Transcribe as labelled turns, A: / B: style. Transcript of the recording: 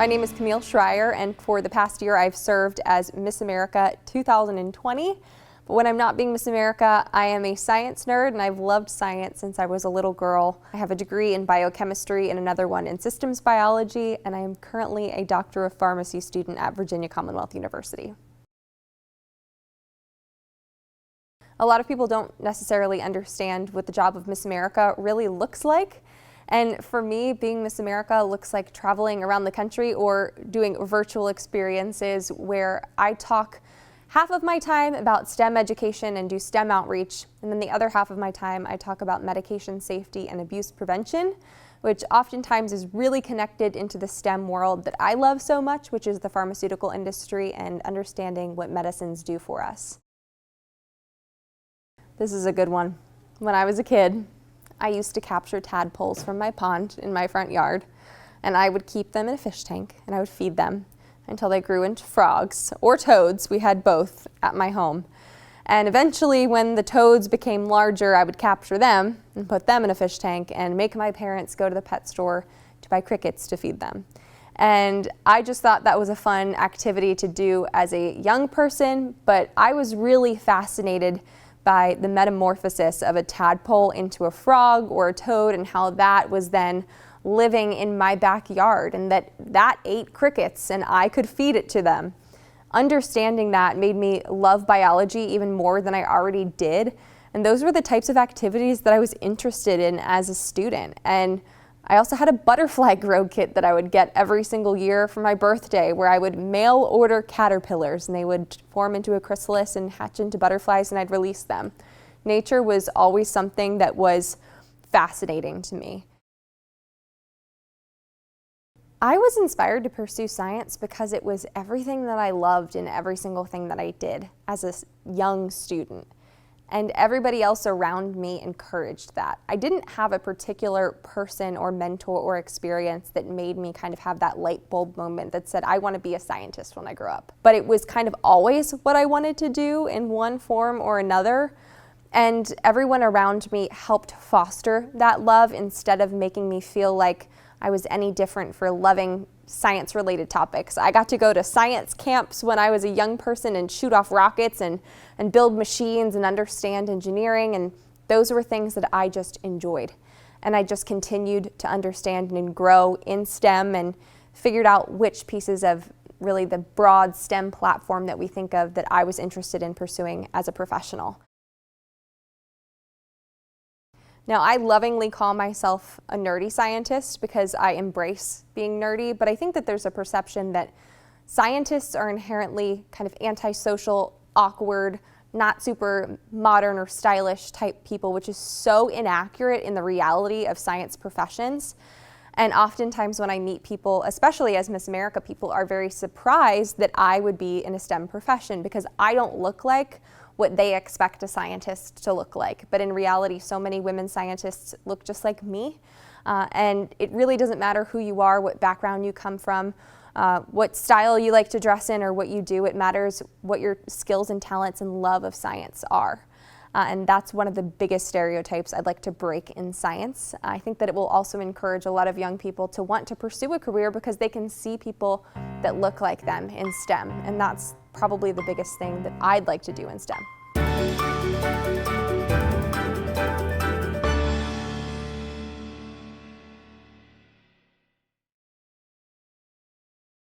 A: My name is Camille Schrier, and for the past year I've served as Miss America 2020. But when I'm not being Miss America, I am a science nerd, and I've loved science since I was a little girl. I have a degree in biochemistry and another one in systems biology, and I am currently a Doctor of Pharmacy student at Virginia Commonwealth University. A lot of people don't necessarily understand what the job of Miss America really looks like. And for me, being Miss America looks like traveling around the country or doing virtual experiences where I talk half of my time about STEM education and do STEM outreach, and then the other half of my time I talk about medication safety and abuse prevention, which oftentimes is really connected into the STEM world that I love so much, which is the pharmaceutical industry and understanding what medicines do for us. This is a good one. When I was a kid, I used to capture tadpoles from my pond in my front yard, and I would keep them in a fish tank and I would feed them until they grew into frogs or toads. We had both at my home. And eventually, when the toads became larger, I would capture them and put them in a fish tank and make my parents go to the pet store to buy crickets to feed them. And I just thought that was a fun activity to do as a young person, but I was really fascinated by the metamorphosis of a tadpole into a frog or a toad, and how that was then living in my backyard, and that ate crickets and I could feed it to them. Understanding that made me love biology even more than I already did, and those were the types of activities that I was interested in as a student. And I also had a butterfly grow kit that I would get every single year for my birthday, where I would mail order caterpillars and they would form into a chrysalis and hatch into butterflies, and I'd release them. Nature was always something that was fascinating to me. I was inspired to pursue science because it was everything that I loved in every single thing that I did as a young student. And everybody else around me encouraged that. I didn't have a particular person or mentor or experience that made me kind of have that light bulb moment that said, I want to be a scientist when I grow up. But it was kind of always what I wanted to do in one form or another. And everyone around me helped foster that love instead of making me feel like I was any different for loving science-related topics. I got to go to science camps when I was a young person and shoot off rockets and build machines and understand engineering, and those were things that I just enjoyed. And I just continued to understand and grow in STEM and figured out which pieces of really the broad STEM platform that we think of that I was interested in pursuing as a professional. Now, I lovingly call myself a nerdy scientist because I embrace being nerdy, but I think that there's a perception that scientists are inherently kind of antisocial, awkward, not super modern or stylish type people, which is so inaccurate in the reality of science professions. And oftentimes when I meet people, especially as Miss America, people are very surprised that I would be in a STEM profession because I don't look like what they expect a scientist to look like. But in reality, so many women scientists look just like me. And it really doesn't matter who you are, what background you come from, what style you like to dress in, or what you do. It matters what your skills and talents and love of science are. And that's one of the biggest stereotypes I'd like to break in science. I think that it will also encourage a lot of young people to want to pursue a career because they can see people that look like them in STEM. And that's probably the biggest thing that I'd like to do in STEM.